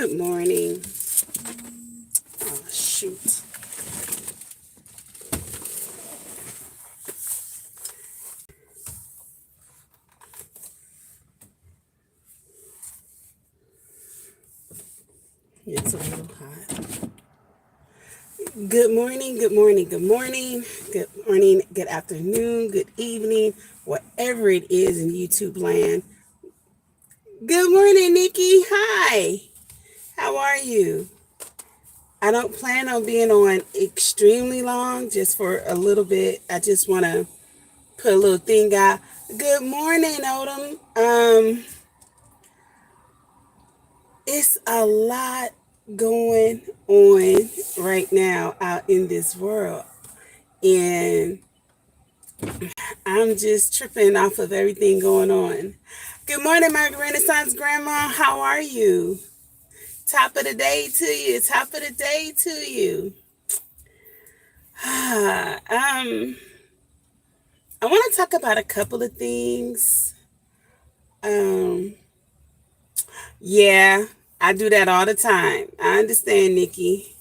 Good morning. Oh, shoot. It's a little hot. Good morning, good morning, good morning, good morning, good afternoon, good evening, whatever it is in YouTube land. Good morning, Nikki. Hi. How are you? I don't plan on being on extremely long, just for a little bit. I just want to put a little thing out. Good morning, Odom. It's a lot going on right now out in this world. And I'm just tripping off of everything going on. Good morning, my Renaissance Grandma. How are you? Top of the day to you. Top of the day to you. I want to talk about a couple of things. Yeah, I do that all the time. I understand, Nikki.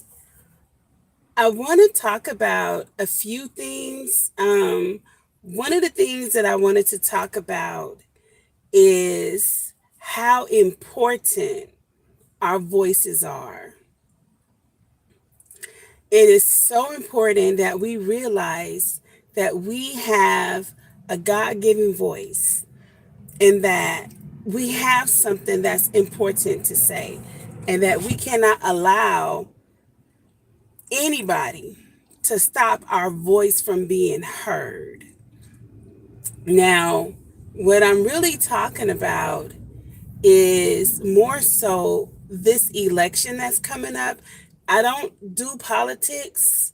I want to talk about a few things. One of the things that I wanted to talk about is how important our voices are. It is so important that we realize that we have a God-given voice and that we have something that's important to say and that we cannot allow anybody to stop our voice from being heard. Now, what I'm really talking about is more so this election that's coming up. I don't do politics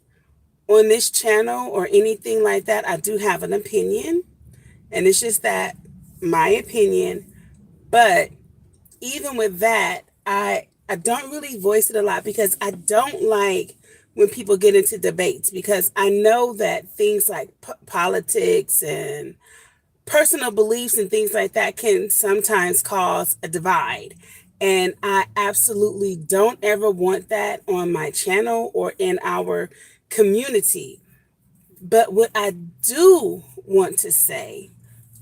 on this channel or anything like that. I do have an opinion, and it's just that my opinion. But even with that, I don't really voice it a lot because I don't like when people get into debates, because I know that things like politics and personal beliefs and things like that can sometimes cause a divide. And I absolutely don't ever want that on my channel or in our community. But what I do want to say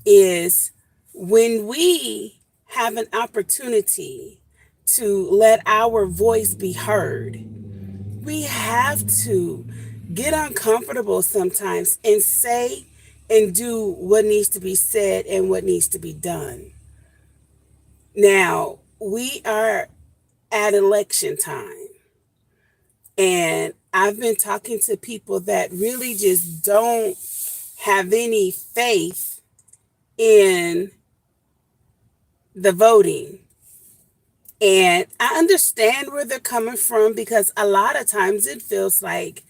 is when we have an opportunity to let our voice be heard, we have to get uncomfortable sometimes and say and do what needs to be said and what needs to be done. Now, we are at election time, and I've been talking to people that really just don't have any faith in the voting. And I understand where they're coming from, because a lot of times it feels like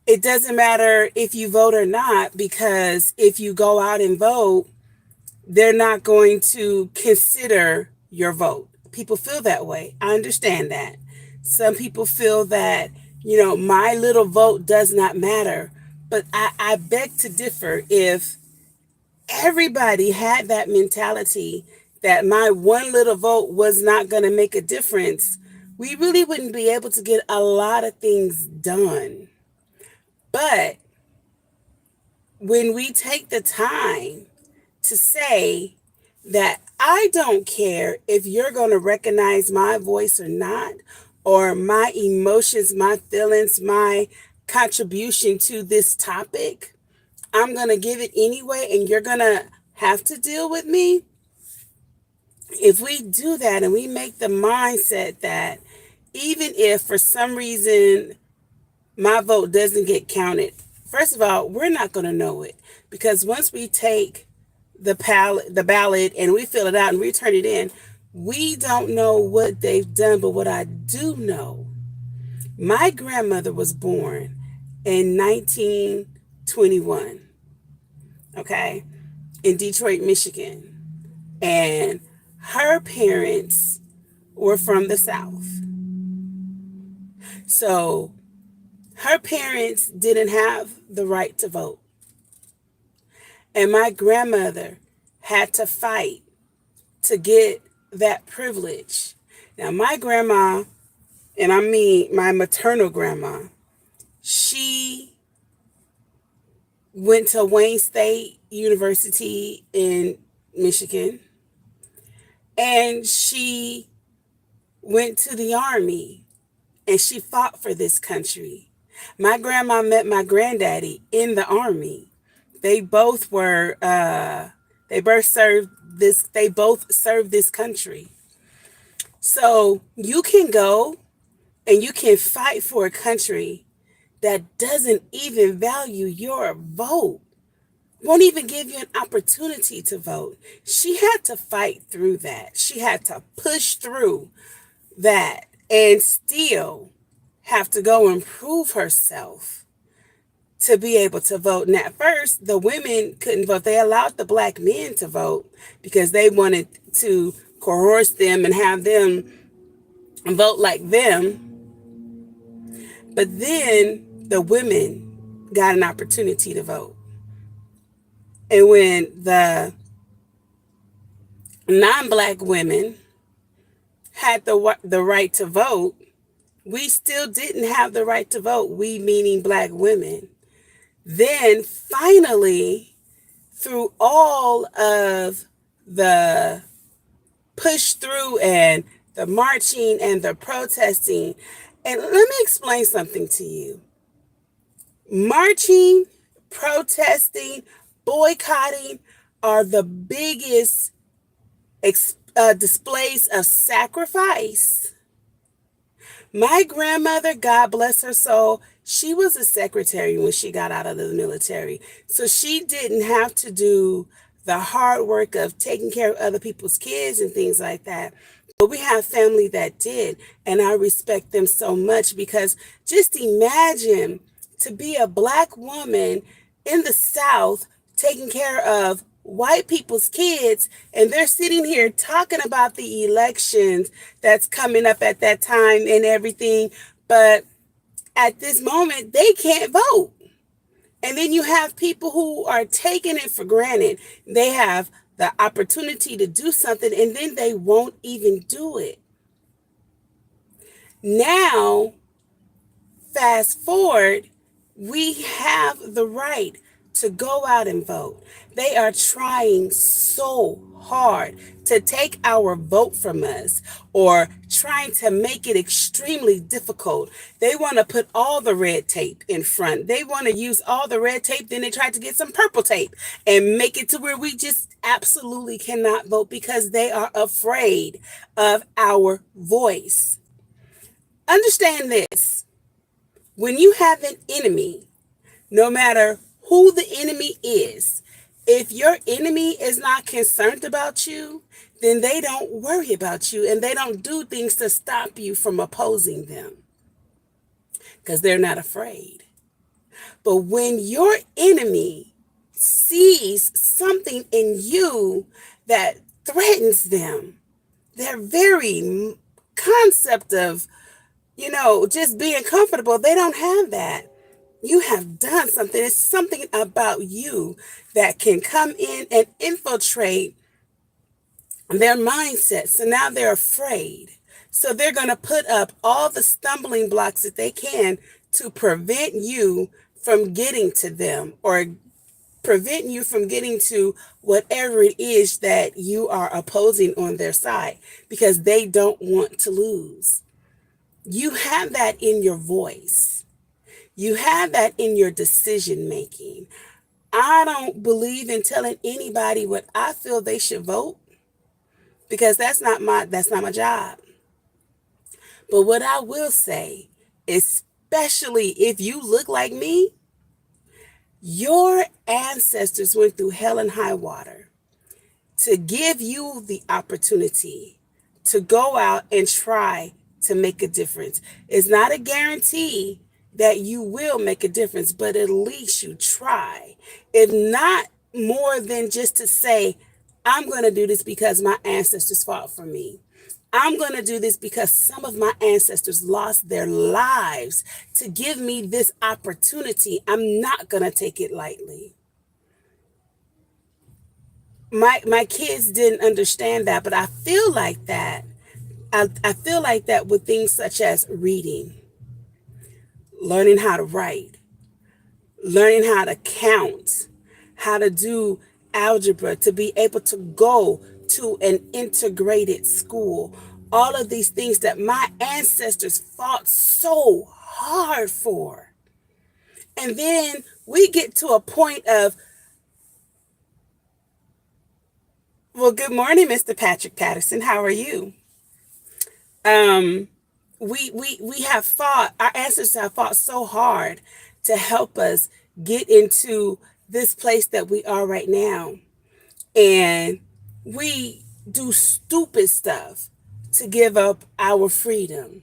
it doesn't matter if you vote or not, because if you go out and vote, they're not going to consider your vote. People feel that way. I understand that. Some people feel that, my little vote does not matter. But I beg to differ. If everybody had that mentality that my one little vote was not going to make a difference, we really wouldn't be able to get a lot of things done. But when we take the time to say that I don't care if you're going to recognize my voice or not, or my emotions, my feelings, my contribution to this topic, I'm going to give it anyway, and you're going to have to deal with me. If we do that and we make the mindset that even if for some reason my vote doesn't get counted, first of all, we're not going to know it, because once we take the ballot and we fill it out and we turn it in, we don't know what they've done. But what I do know, my grandmother was born in 1921, okay, in Detroit, Michigan. And her parents were from the South. So her parents didn't have the right to vote. And my grandmother had to fight to get that privilege. Now, my grandma, and I mean my maternal grandma, she went to Wayne State University in Michigan, and she went to the Army, and she fought for this country. My grandma met my granddaddy in the Army. They both were, they both served this country. So you can go and you can fight for a country that doesn't even value your vote, won't even give you an opportunity to vote. She had to fight through that. She had to push through that and still have to go and prove herself to be able to vote. And at first, the women couldn't vote. They allowed the black men to vote because they wanted to coerce them and have them vote like them. But then the women got an opportunity to vote. And when the non-black women had the right to vote, we still didn't have the right to vote, we meaning black women. Then finally, through all of the push through and the marching and the protesting, and let me explain something to you. Marching, protesting, boycotting are the biggest displays of sacrifice. My grandmother, God bless her soul, she was a secretary when she got out of the military. So she didn't have to do the hard work of taking care of other people's kids and things like that. But we have family that did, and I respect them so much because just imagine to be a black woman in the South taking care of white people's kids, and they're sitting here talking about the elections that's coming up at that time and everything, but at this moment they can't vote. And then you have people who are taking it for granted. They have the opportunity to do something and then they won't even do it. Now, fast forward, we have the right to go out and vote. They are trying so hard to take our vote from us, or trying to make it extremely difficult. They want to put all the red tape in front. They want to use all the red tape. Then they try to get some purple tape and make it to where we just absolutely cannot vote because they are afraid of our voice. Understand this. When you have an enemy, no matter who the enemy is, if your enemy is not concerned about you, then they don't worry about you and they don't do things to stop you from opposing them because they're not afraid. But when your enemy sees something in you that threatens them, their very concept of, just being comfortable, they don't have that. You have done something. It's something about you that can come in and infiltrate their mindset. So now they're afraid. So they're going to put up all the stumbling blocks that they can to prevent you from getting to them, or prevent you from getting to whatever it is that you are opposing on their side, because they don't want to lose. You have that in your voice. You have that in your decision making. I don't believe in telling anybody what I feel they should vote, because that's not my job. But what I will say, especially if you look like me, your ancestors went through hell and high water to give you the opportunity to go out and try to make a difference. It's not a guarantee that you will make a difference, but at least you try. If not more than just to say, I'm going to do this because my ancestors fought for me. I'm going to do this because some of my ancestors lost their lives to give me this opportunity. I'm not going to take it lightly. My kids didn't understand that, but I feel like that I feel like that with things such as reading, learning how to write, learning how to count, how to do algebra, to be able to go to an integrated school. All of these things that my ancestors fought so hard for. And then we get to a point of, well, good morning, Mr. Patrick Patterson. How are you? Um, we have fought, our ancestors have fought so hard to help us get into this place that we are right now. And we do stupid stuff to give up our freedom.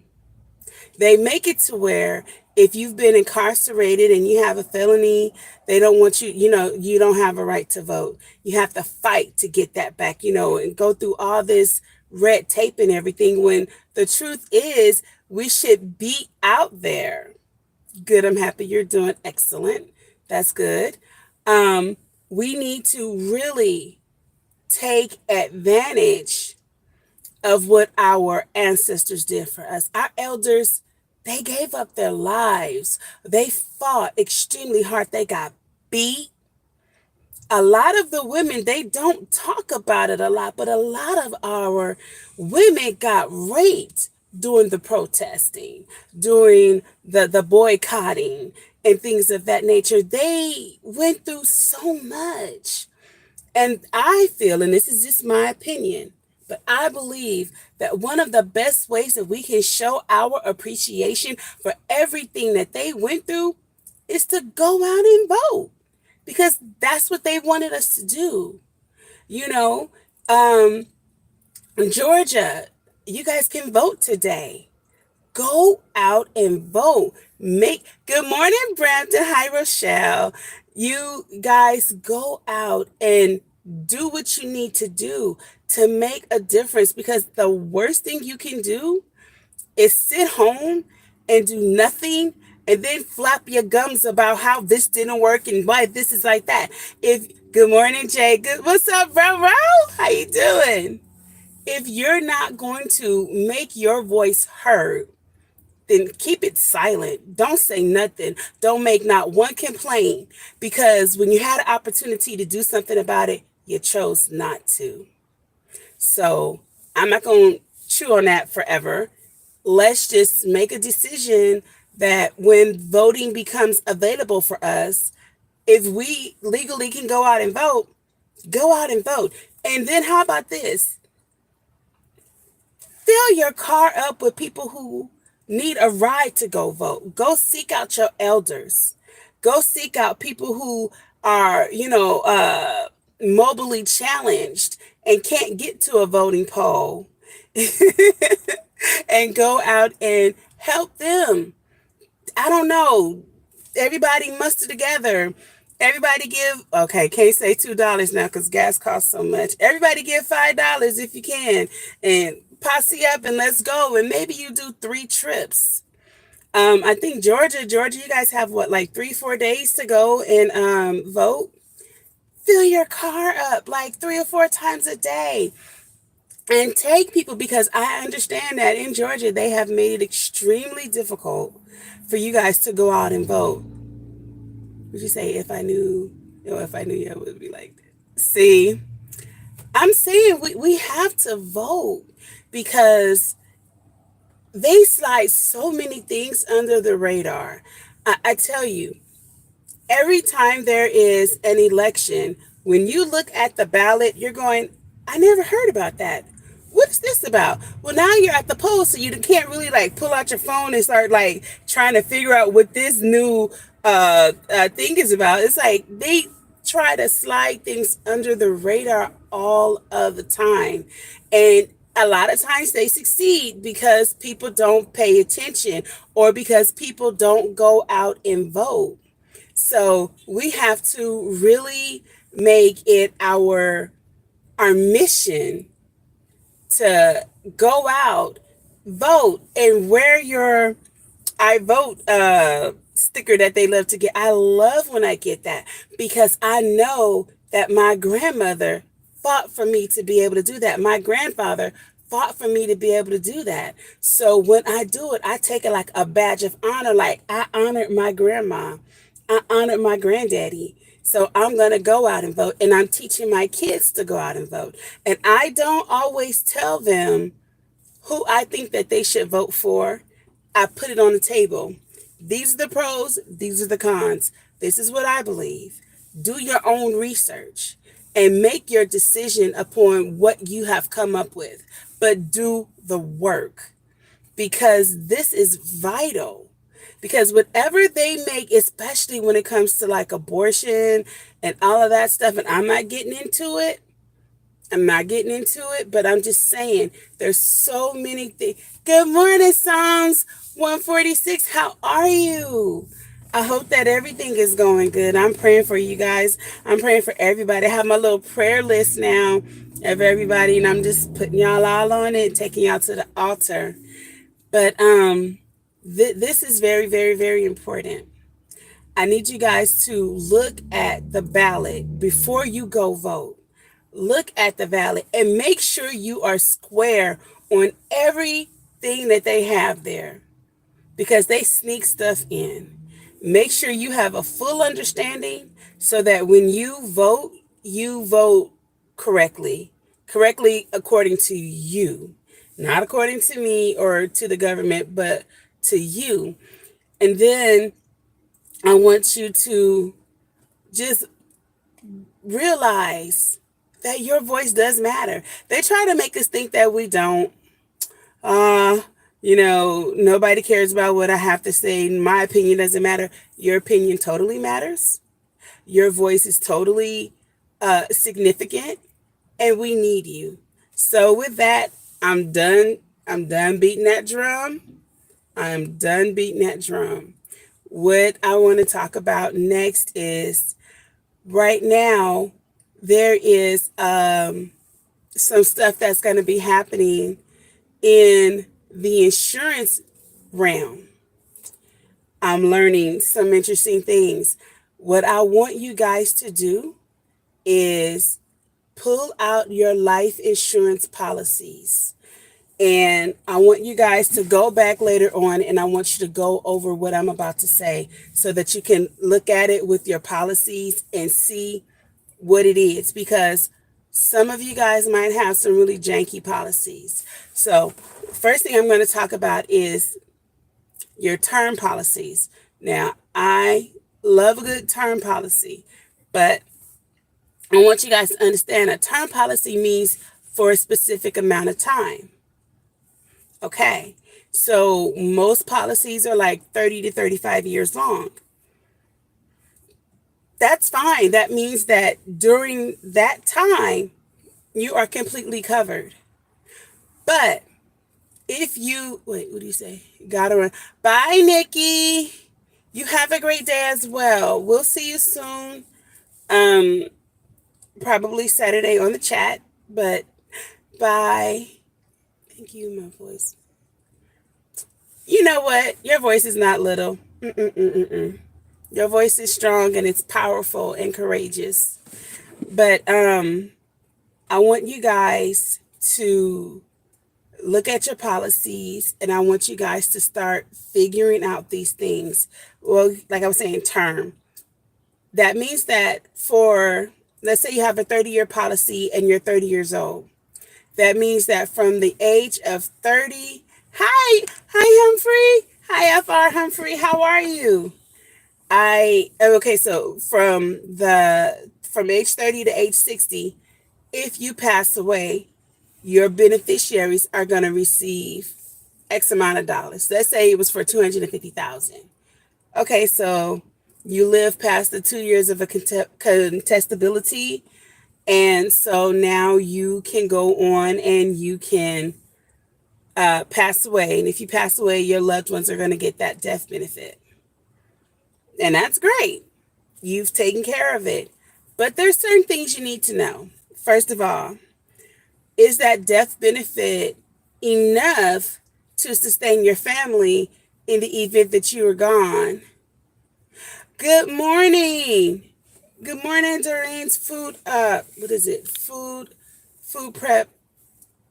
They make it to where if you've been incarcerated and you have a felony, they don't want you, you don't have a right to vote. You have to fight to get that back, and go through all this red tape and everything, when the truth is we should be out there. Good, I'm happy you're doing excellent. That's good. We need to really take advantage of what our ancestors did for us. Our elders, they gave up their lives. They fought extremely hard. They got beat. A lot of the women, they don't talk about it a lot, but a lot of our women got raped during the protesting, during the boycotting and things of that nature. They went through so much. And I feel, and this is just my opinion, but I believe that one of the best ways that we can show our appreciation for everything that they went through is to go out and vote, because that's what they wanted us to do. You know, um, Georgia, you guys can vote today. Go out and vote. Good morning, Brampton. Hi, Rochelle. You guys go out and do what you need to do to make a difference, because the worst thing you can do is sit home and do nothing and then flap your gums about how this didn't work and why this is like that. Good morning, Jay. What's up, bro? How you doing? If you're not going to make your voice heard, then keep it silent. Don't say nothing. Don't make not one complaint, because when you had an opportunity to do something about it, you chose not to. So I'm not going to chew on that forever. Let's just make a decision that when voting becomes available for us, if we legally can go out and vote, go out and vote. And then how about this? Fill your car up with people who need a ride to go vote. Go seek out your elders. Go seek out people who are, mobily challenged and can't get to a voting poll. And go out and help them. I don't know. Everybody muster together. Everybody give, okay, can't say $2 now because gas costs so much. Everybody give $5 if you can, and posse up and let's go. And maybe you do 3 trips. I think Georgia, you guys have what, like 3-4 days to go and vote. Fill your car up like 3 or 4 times a day. And take people, because I understand that in Georgia, they have made it extremely difficult for you guys to go out and vote. Would you say, if I knew you, it would be like that? See, I'm saying we have to vote, because they slide so many things under the radar. I tell you, every time there is an election, when you look at the ballot, you're going, I never heard about that. What's this about? Well, now you're at the polls, so you can't really like pull out your phone and start like trying to figure out what this new thing is about. It's like they try to slide things under the radar all of the time. And a lot of times they succeed because people don't pay attention, or because people don't go out and vote. So we have to really make it our mission to go out, vote, and wear your I vote sticker that they love to get. I love when I get that, because I know that my grandmother fought for me to be able to do that. My grandfather fought for me to be able to do that. So when I do it, I take it like a badge of honor. Like I honored my grandma, I honored my granddaddy. So I'm going to go out and vote. And I'm teaching my kids to go out and vote. And I don't always tell them who I think that they should vote for. I put it on the table. These are the pros, these are the cons. This is what I believe. Do your own research and make your decision upon what you have come up with, but do the work because this is vital. Because whatever they make, especially when it comes to like abortion and all of that stuff, and I'm not getting into it, but I'm just saying there's so many things. Good morning, Psalms 146. How are you? I hope that everything is going good. I'm praying for you guys. I'm praying for everybody. I have my little prayer list now of everybody, and I'm just putting y'all all on it, taking y'all to the altar. But this is very, very, very important. I need you guys to look at the ballot before you go vote. Look at the ballot and make sure you are square on everything that they have there because they sneak stuff in. Make sure you have a full understanding so that when you vote correctly. Correctly according to you, not according to me or to the government, but to you. And then I want you to just realize that your voice does matter. They try to make us think that we don't. Uh, nobody cares about what I have to say. My opinion doesn't matter. Your opinion totally matters. Your voice is totally significant, and we need you. So with that, I'm done. I'm done beating that drum. I'm done beating that drum. What I want to talk about next is right now there is some stuff that's going to be happening in the insurance realm. I'm learning some interesting things. What I want you guys to do is pull out your life insurance policies. And I want you guys to go back later on and I want you to go over what I'm about to say so that you can look at it with your policies and see what it is, because some of you guys might have some really janky policies. So first thing I'm going to talk about is your term policies. Now, I love a good term policy, but I want you guys to understand a term policy means for a specific amount of time. Okay, so most policies are like 30 to 35 years long. That's fine. That means that during that time, you are completely covered. But if you, wait, what do you say? Gotta run. Bye, Nikki. You have a great day as well. We'll see you soon. Probably Saturday on the chat, but bye. Thank you, my voice. You know what? Your voice is not little. Your voice is strong and it's powerful and courageous. But I want you guys to look at your policies and I want you guys to start figuring out these things. Well, like I was saying, term. That means that let's say you have a 30-year policy and you're 30 years old. That means that from the age of 30, hi Humphrey. Hi FR Humphrey. How are you? So from age 30 to age 60, if you pass away, your beneficiaries are going to receive X amount of dollars. Let's say it was for $250,000. Okay, so you live past the 2 years of a contestability, and so now you can go on and you can pass away. And if you pass away, your loved ones are going to get that death benefit. And that's great. You've taken care of it. But there's certain things you need to know. First of all, is that death benefit enough to sustain your family in the event that you are gone? Good morning. Good morning, Doreen's food. What is it? Food prep.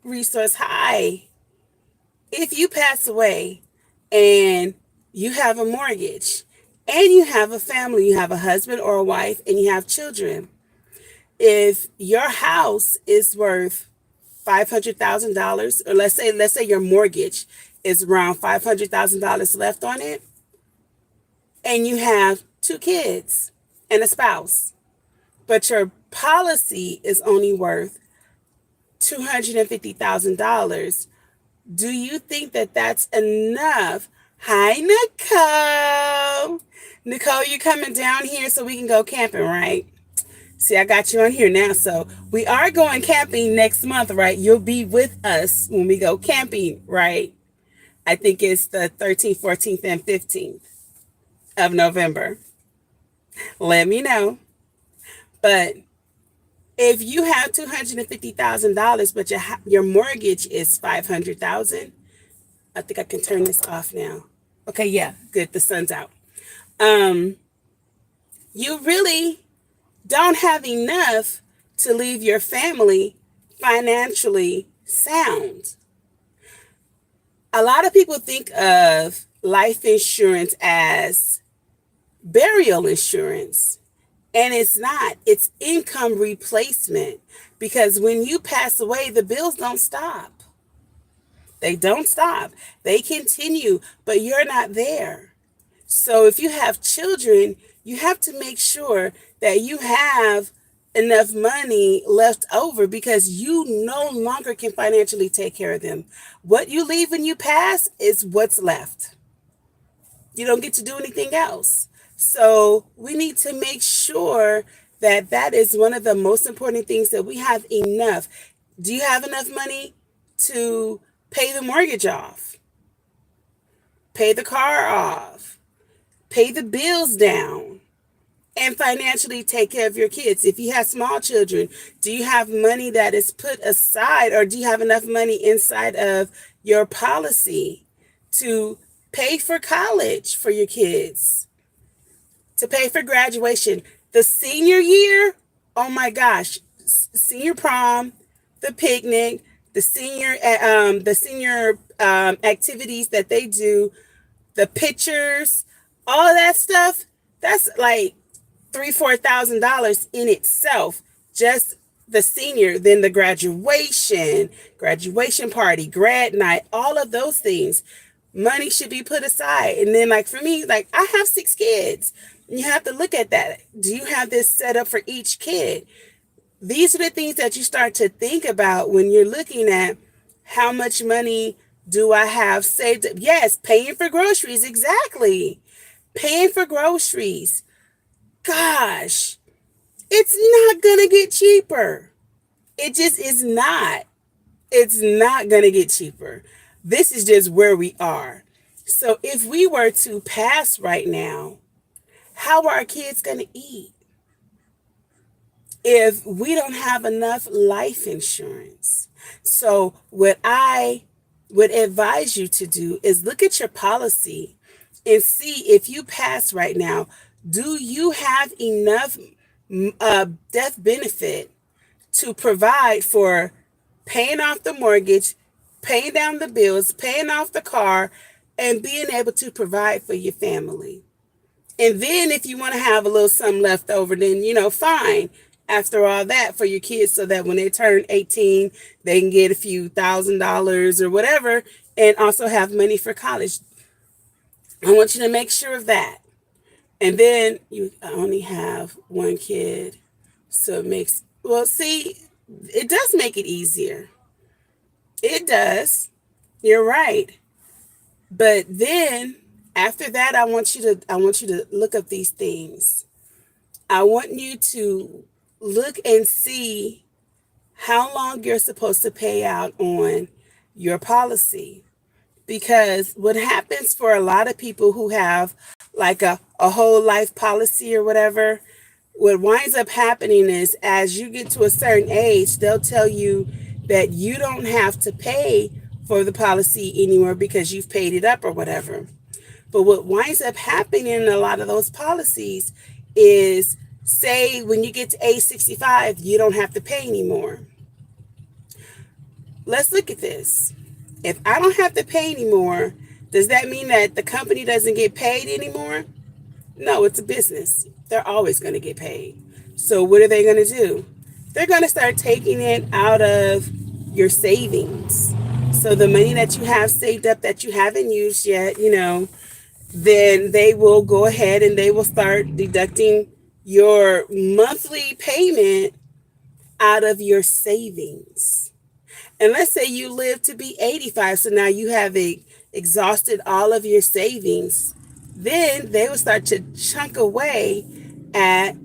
resource. Hi, if you pass away and you have a mortgage and you have a family, you have a husband or a wife, and you have children, if your house is worth $500,000, or let's say your mortgage is around $500,000 left on it, and you have two kids and a spouse, but your policy is only worth $250,000, do you think that that's enough? Hi, Nicole. Nicole, you coming down here so we can go camping, right? See, I got you on here now. So we are going camping next month, right? You'll be with us when we go camping, right? I think it's the 13th, 14th, and 15th of November. Let me know. But if you have $250,000, but your mortgage is $500,000, I think I can turn this off now. Okay, yeah, good. The sun's out. You really don't have enough to leave your family financially sound. A lot of people think of life insurance as burial insurance, and it's not. It's income replacement, because when you pass away, the bills don't stop. They don't stop. They continue, but you're not there. So if you have children, you have to make sure that you have enough money left over, because you no longer can financially take care of them. What you leave when you pass is what's left. You don't get to do anything else. So we need to make sure that that is one of the most important things, that we have enough. Do you have enough money to pay the mortgage off, pay the car off, pay the bills down, and financially take care of your kids? If you have small children, do you have money that is put aside, or do you have enough money inside of your policy to pay for college for your kids, to pay for graduation, the senior year? Oh my gosh, senior prom, the picnic, the senior activities that they do, the pictures, all of that stuff. That's like $3,000-$4,000 in itself, just the senior. Then the graduation party, grad night, all of those things. Money should be put aside. And then, like for me, like I have 6 kids. You have to look at that. Do you have this set up for each kid? These are the things that you start to think about when you're looking at how much money do I have saved. Yes, paying for groceries. Exactly. Paying for groceries. Gosh, it's not going to get cheaper. It just is not. It's not going to get cheaper. This is just where we are. So if we were to pass right now, how are our kids going to eat if we don't have enough life insurance? So what I would advise you to do is look at your policy and see, if you pass right now, do you have enough death benefit to provide for paying off the mortgage, paying down the bills, paying off the car, and being able to provide for your family? And then if you want to have a little something left over, then, fine, after all that, for your kids, so that when they turn 18, they can get a few $1,000s or whatever, and also have money for college. I want you to make sure of that. And then you only have one kid. So it makes, it does make it easier. It does. You're right. But then after that, I want you to look up these things. I want you to look and see how long you're supposed to pay out on your policy. Because what happens for a lot of people who have like a whole life policy or whatever, what winds up happening is, as you get to a certain age, they'll tell you that you don't have to pay for the policy anymore because you've paid it up or whatever. But what winds up happening in a lot of those policies is, say when you get to age 65, you don't have to pay anymore. let's look at this. If I don't have to pay anymore, does that mean that the company doesn't get paid anymore? No, it's a business. They're always going to get paid. So what are they going to do? They're going to start taking it out of your savings. So the money that you have saved up that you haven't used yet, then they will go ahead and they will start deducting your monthly payment out of your savings. And let's say you live to be 85, so now you have exhausted all of your savings. Then they will start to chunk away at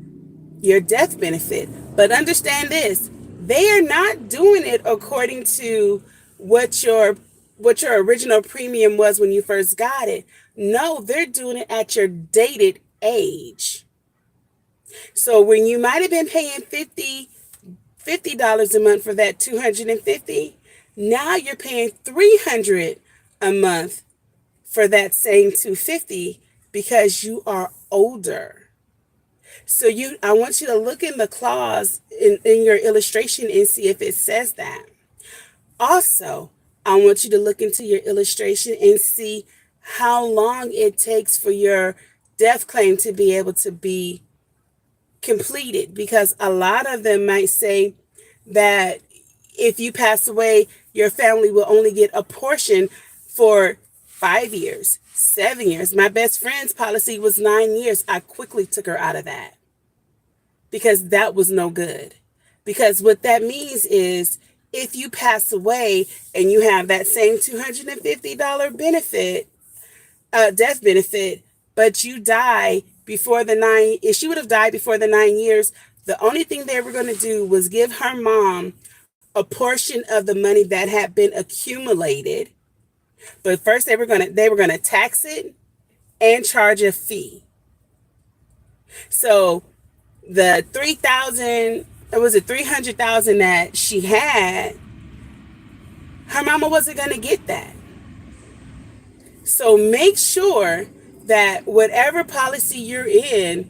your death benefit. But understand this, they are not doing it according to what your original premium was when you first got it. No, they're doing it at your dated age. So when you might have been paying $50 a month for that 250, now you're paying 300 a month for that same 250 because you are older. So I want you to look in the clause in your illustration and see if it says that. Also, I want you to look into your illustration and see how long it takes for your death claim to be able to be completed, because a lot of them might say that if you pass away, your family will only get a portion for 5 years, 7 years. My best friend's policy was 9 years. I quickly took her out of that because that was no good. Because what that means is if you pass away and you have that same $250 benefit, death benefit, but you die before if she would have died before the 9 years, the only thing they were going to do was give her mom a portion of the money that had been accumulated. But first they were going to tax it and charge a fee. So the 300,000 that she had, her mama wasn't going to get that. So make sure that whatever policy you're in,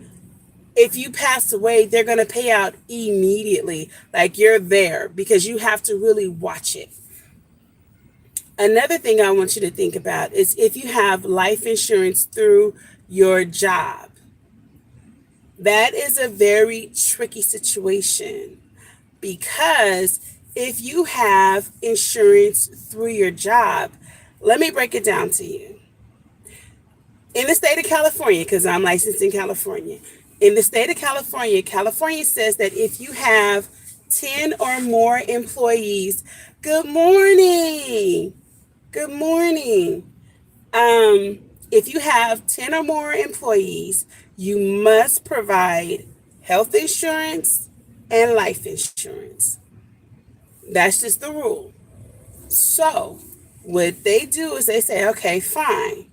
if you pass away, they're going to pay out immediately. Like you're there, because you have to really watch it. Another thing I want you to think about is if you have life insurance through your job. That is a very tricky situation, because if you have insurance through your job, let me break it down to you. In the state of California, because I'm licensed in California, in the state of California, California says that if you have 10 or more employees, good morning. Good morning. If you have 10 or more employees, you must provide health insurance and life insurance. That's just the rule. So what they do is they say, okay, fine,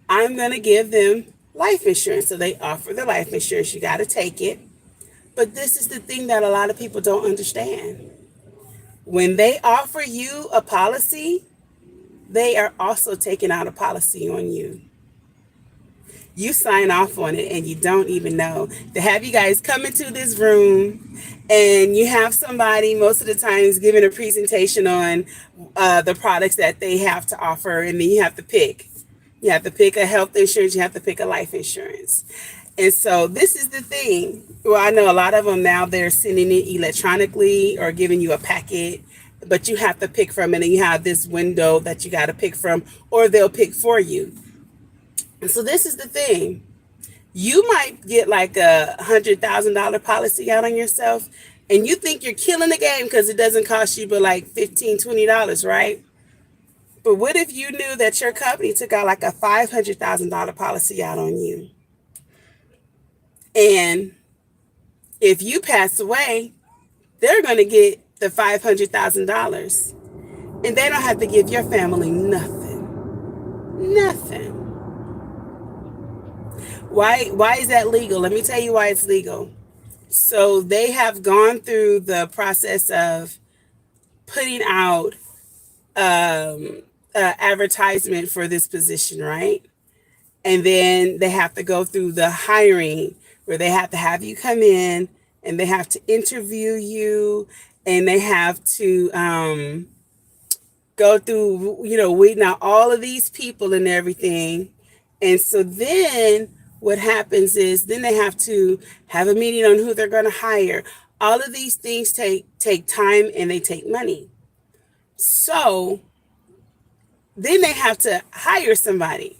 I'm going to give them life insurance. So they offer the life insurance. You got to take it. But this is the thing that a lot of people don't understand. When they offer you a policy, they are also taking out a policy on you. You sign off on it and you don't even know. To have you guys come into this room and you have somebody most of the times giving a presentation on the products that they have to offer, and then you have to pick. You have to pick a health insurance, you have to pick a life insurance. And so this is the thing. Well, I know a lot of them now, they're sending it electronically or giving you a packet, but you have to pick from it, and you have this window that you got to pick from, or they'll pick for you. And so this is the thing. You might get like a $100,000 policy out on yourself, and you think you're killing the game because it doesn't cost you but like $15, $20, right? But what if you knew that your company took out like a $500,000 policy out on you? And if you pass away, they're going to get the $500,000, and they don't have to give your family nothing. Nothing. Why is that legal? Let me tell you why it's legal. So they have gone through the process of putting out advertisement for this position, right? And then they have to go through the hiring, where they have to have you come in and they have to interview you, and they have to go through, weeding out all of these people and everything. And so then what happens is then they have to have a meeting on who they're going to hire. All of these things take time and they take money. So then they have to hire somebody.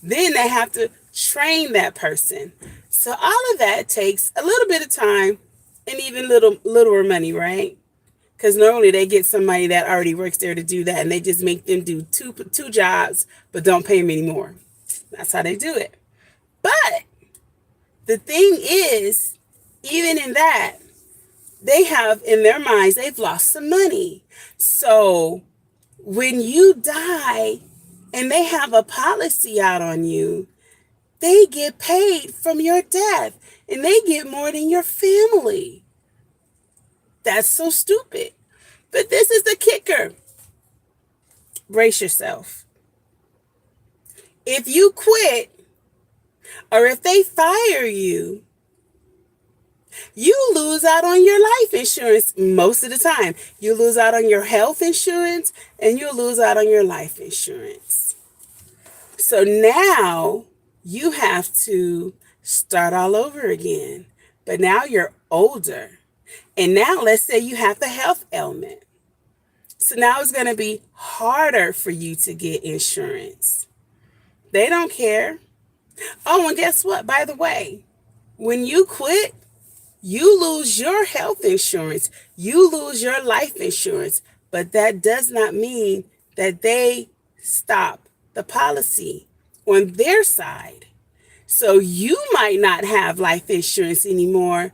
Then they have to train that person. So all of that takes a little bit of time and even littler money, right? Because normally they get somebody that already works there to do that, and they just make them do two jobs, but don't pay them anymore. That's how they do it. But the thing is, even in that, they have in their minds, they've lost some money. So when you die and they have a policy out on you, they get paid from your death, and they get more than your family. That's so stupid. But this is the kicker. Brace yourself. If you quit, or if they fire you, you lose out on your life insurance most of the time. You lose out on your health insurance, and you lose out on your life insurance. So now you have to start all over again. But now you're older. And now let's say you have the health ailment. So now it's going to be harder for you to get insurance. They don't care. Oh, and guess what? By the way, when you quit, you lose your health insurance. You lose your life insurance. But that does not mean that they stop the policy on their side. So you might not have life insurance anymore,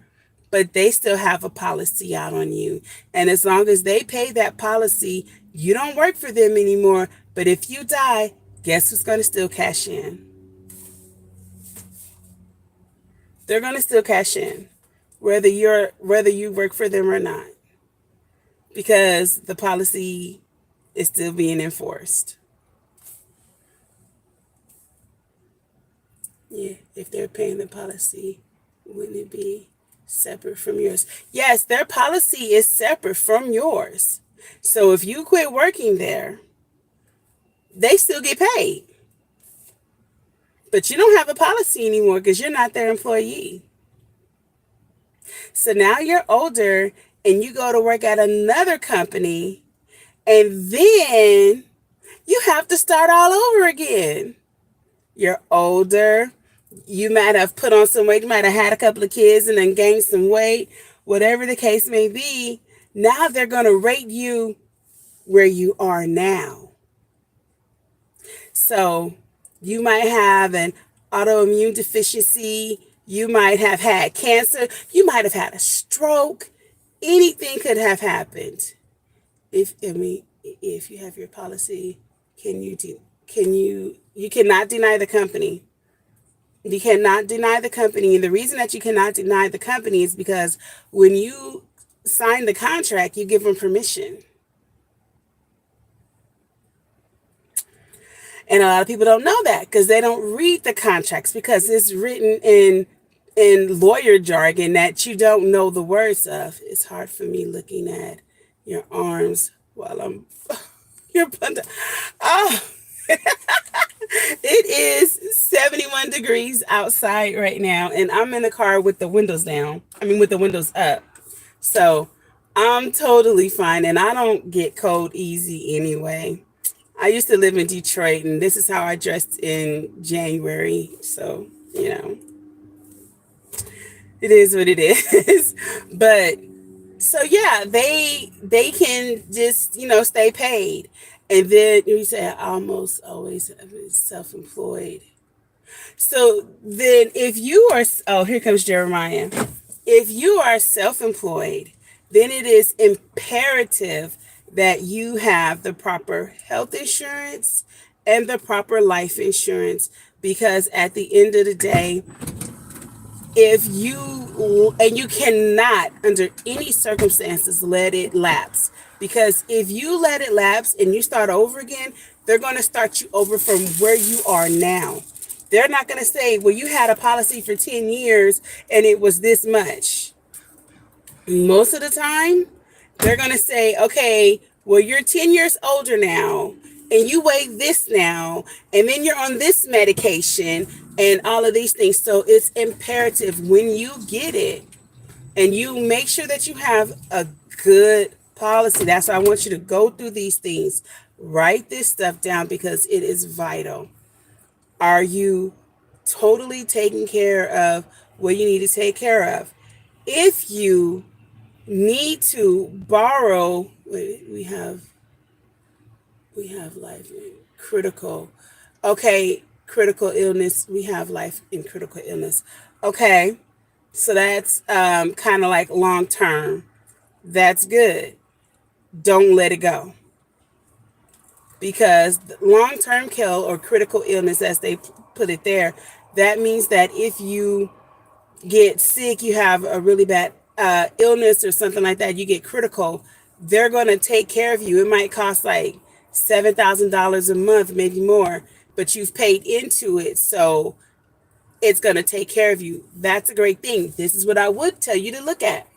but they still have a policy out on you. And as long as they pay that policy, you don't work for them anymore. But if you die, guess who's going to still cash in? They're going to still cash in, whether you work for them or not, because the policy is still being enforced. Yeah, if they're paying the policy, wouldn't it be separate from yours? Yes, their policy is separate from yours. So if you quit working there, they still get paid. But you don't have a policy anymore because you're not their employee. So now you're older and you go to work at another company, and then you have to start all over again. You're older. You might have put on some weight. You might have had a couple of kids and then gained some weight. Whatever the case may be, now they're going to rate you where you are now. So you might have an autoimmune deficiency. You might have had cancer. You might have had a stroke. Anything could have happened. If you have your policy, you cannot deny the company. You cannot deny the company. And the reason that you cannot deny the company is because when you sign the contract, you give them permission. And a lot of people don't know that because they don't read the contracts, because it's written in lawyer jargon that you don't know the words of. It's hard for me looking at your arms while I'm you're bundled. Oh. It is 71 degrees outside right now, and I'm in the car with the windows down. With the windows up. So I'm totally fine, and I don't get cold easy anyway. I used to live in Detroit, and this is how I dressed in January. So, it is what it is. But so yeah, they can just, stay paid. And then you say, I almost always have been self-employed. So then if you are, here comes Jeremiah. If you are self-employed, then it is imperative that you have the proper health insurance and the proper life insurance, because at the end of the day, you cannot under any circumstances let it lapse. Because if you let it lapse and you start over again, they're going to start you over from where you are now. They're not going to say, well, you had a policy for 10 years and it was this much. Most of the time, they're going to say, okay, Well, you're 10 years older now, and you weigh this now, and then you're on this medication and all of these things. So it's imperative when you get it and you make sure that you have a good policy. That's why I want you to go through these things. Write this stuff down because it is vital. Are you totally taking care of what you need to take care of? If you need to borrow, we have life in critical. Okay, critical illness. We have life in critical illness. Okay, so that's kind of like long term. That's good. Don't let it go because long term kill or critical illness, as they put it there, that means that if you get sick, you have a really bad illness or something like that, you get critical, they're going to take care of you. It might cost like $7,000 a month, maybe more, but you've paid into it. So it's going to take care of you. That's a great thing. This is what I would tell you to look at.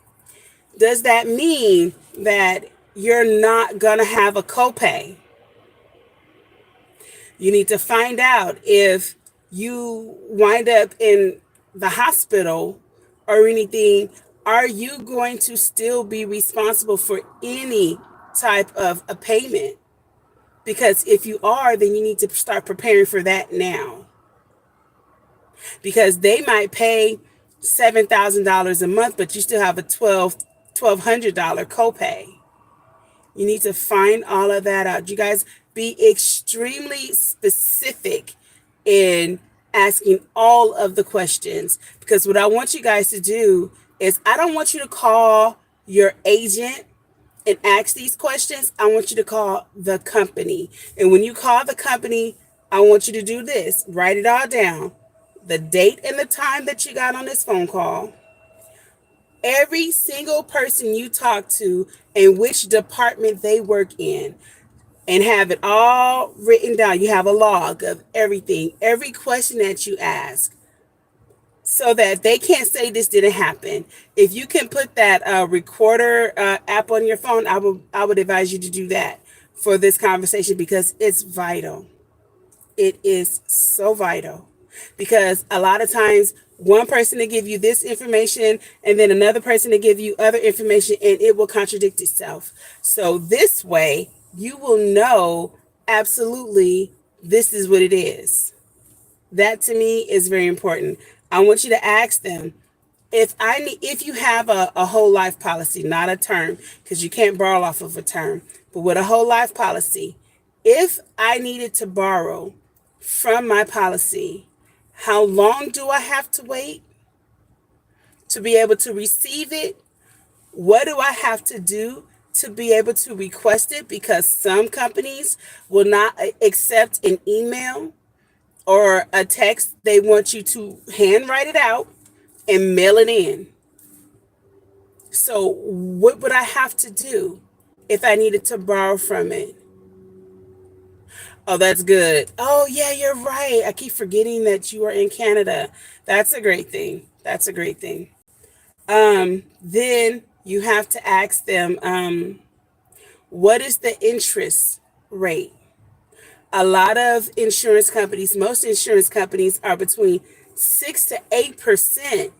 Does that mean that you're not going to have a copay? You need to find out if you wind up in the hospital or anything, are you going to still be responsible for any type of a payment? Because if you are, then you need to start preparing for that now. Because they might pay $7,000 a month, but you still have a $1,200 copay. You need to find all of that out. You guys be extremely specific in asking all of the questions, because what I want you guys to do is I don't want you to call your agent and ask these questions. I want you to call the company. And when you call the company, I want you to do this. Write it all down. The date and the time that you got on this phone call, every single person you talk to and which department they work in, and have it all written down. You have a log of everything, every question that you ask, so that they can't say this didn't happen. If you can put that recorder app on your phone, I would advise you to do that for this conversation because it's vital. It is so vital because a lot of times one person to give you this information and then another person to give you other information and it will contradict itself. So this way you will know absolutely this is what it is. That to me is very important. I want you to ask them if you have a whole life policy, not a term, because you can't borrow off of a term, but with a whole life policy, if I needed to borrow from my policy, how long do I have to wait to be able to receive it? What do I have to do to be able to request it? Because some companies will not accept an email or a text. They want you to handwrite it out and mail it in. So what would I have to do if I needed to borrow from it? Oh, that's good. Oh, yeah, you're right. I keep forgetting that you are in Canada. That's a great thing. That's a great thing. Then you have to ask them, what is the interest rate? A lot of insurance companies, most insurance companies are between 6 to 8%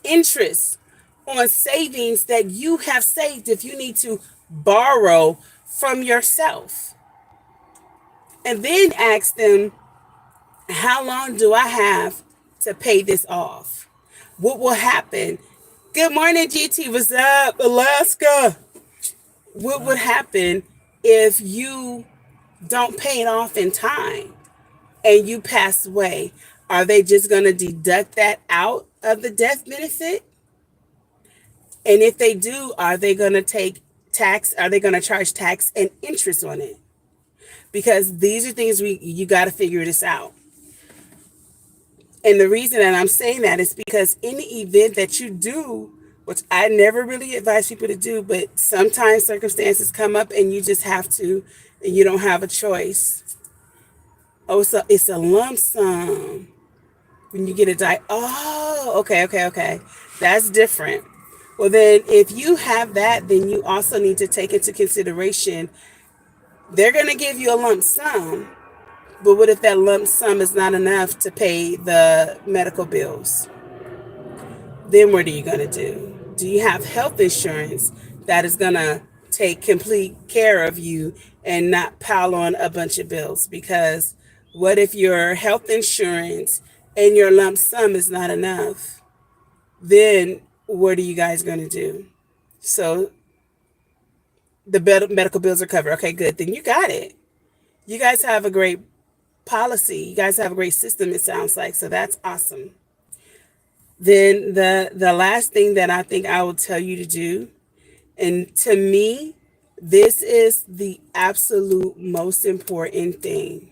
interest on savings that you have saved if you need to borrow from yourself. And then ask them, how long do I have to pay this off? What will happen? Good morning, GT. What's up, Alaska? What would happen if you don't pay it off in time and you pass away? Are they just going to deduct that out of the death benefit? And if they do, are they going to take tax? Are they going to charge tax and interest on it? Because these are things you got to figure this out. And the reason that I'm saying that is because in the event that you do, which I never really advise people to do, but sometimes circumstances come up and you just have to, and you don't have a choice. Oh, so it's a lump sum when you get a die. Oh, okay. That's different. Well, then, if you have that, then you also need to take into consideration they're going to give you a lump sum. But what if that lump sum is not enough to pay the medical bills? Then what are you going to do? Do you have health insurance that is going to take complete care of you and not pile on a bunch of bills? Because what if your health insurance and your lump sum is not enough? Then what are you guys going to do? So the medical bills are covered. Okay, good. Then you got it. You guys have a great policy. You guys have a great system, it sounds like. So that's awesome. Then the last thing that I think I will tell you to do, and to me, this is the absolute most important thing.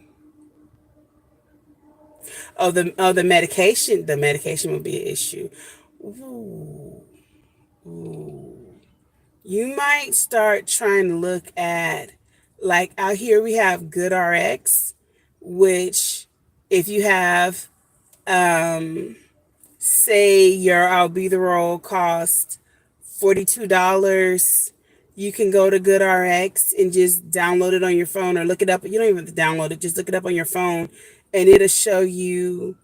The medication. The medication will be an issue. Ooh, ooh. You might start trying to look at, like out here we have Good RX, which if you have say your albuterol cost $42, you can go to GoodRx and just download it on your phone or look it up. You don't even have to download it, just look it up on your phone and it'll show you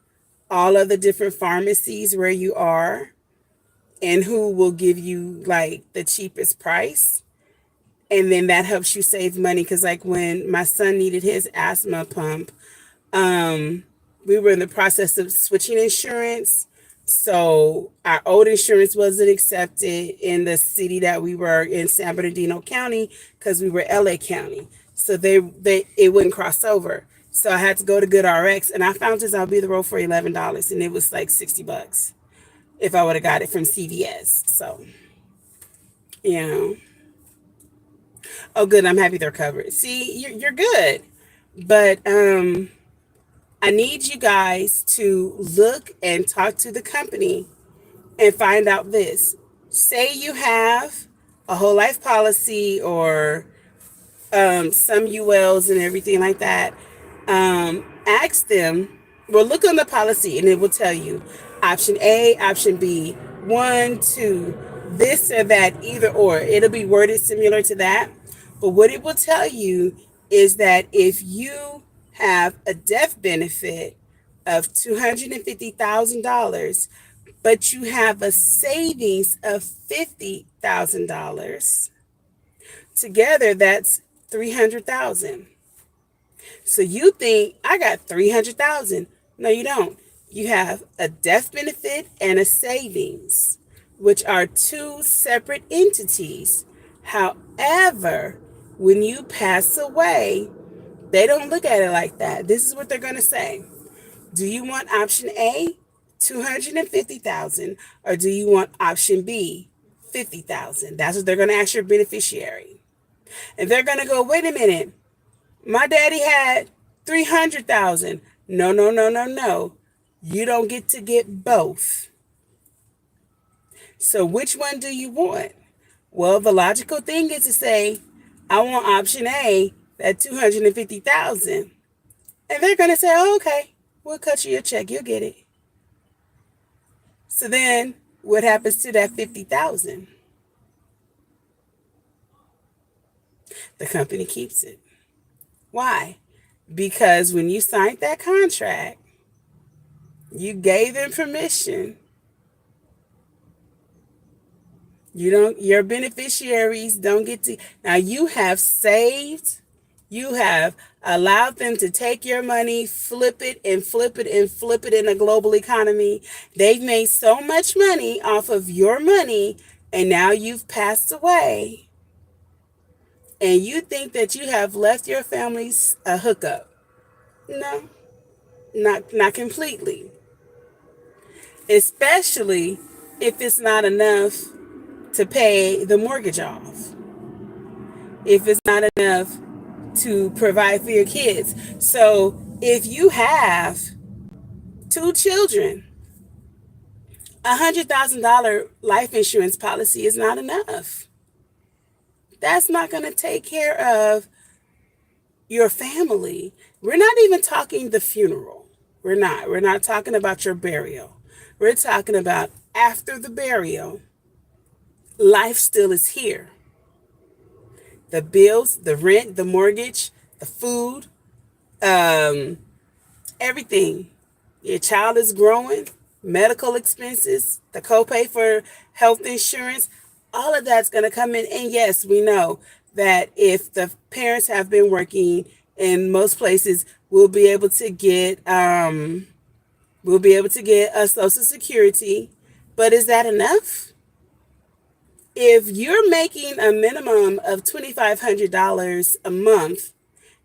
all of the different pharmacies where you are and who will give you like the cheapest price. And then that helps you save money. Cause like when my son needed his asthma pump, we were in the process of switching insurance. So our old insurance wasn't accepted in the city that we were in, San Bernardino County, because we were LA County. So they it wouldn't cross over. So I had to go to Good RX and I found this albuterol for $11 and it was like $60 if I would have got it from CVS. So, you know. Oh good, I'm happy they're covered. See, you're good. But I need you guys to look and talk to the company and find out this. Say you have a whole life policy or some ULs and everything like that. Ask them, well, look on the policy and it will tell you option A, option B, one, two, this or that, either or. It'll be worded similar to that. But what it will tell you is that if you have a death benefit of $250,000, but you have a savings of $50,000, together that's 300,000. So you think I got 300,000. No, you don't. You have a death benefit and a savings, which are two separate entities. However, when you pass away, they don't look at it like that. This is what they're going to say. Do you want option A, 250,000, or do you want option B, 50,000? That's what they're going to ask your beneficiary. And they're going to go, wait a minute. My daddy had 300,000. No, no, no, no, no. You don't get to get both. So which one do you want? Well, the logical thing is to say, I want option A, that 250,000. And they're going to say, oh, okay, we'll cut you your check. You'll get it. So then what happens to that 50,000? The company keeps it. Why? Because when you signed that contract, you gave them permission. Your beneficiaries don't get to. Now you have saved, you have allowed them to take your money, flip it and flip it and flip it in a global economy. They've made so much money off of your money, and now you've passed away. And you think that you have left your families a hookup. No, not completely. Especially if it's not enough to pay the mortgage off. If it's not enough to provide for your kids. So if you have two children, $100,000 life insurance policy is not enough. That's not going to take care of your family. We're not even talking the funeral. We're not. We're not talking about your burial. We're talking about after the burial. life still is here. The bills, the rent, the mortgage, the food, um, everything. Your child is growing, medical expenses, the copay for health insurance, all of that's going to come in. And yes, we know that if the parents have been working in most places, we'll be able to get a social security. But is that enough? If you're making a minimum of $2,500 a month,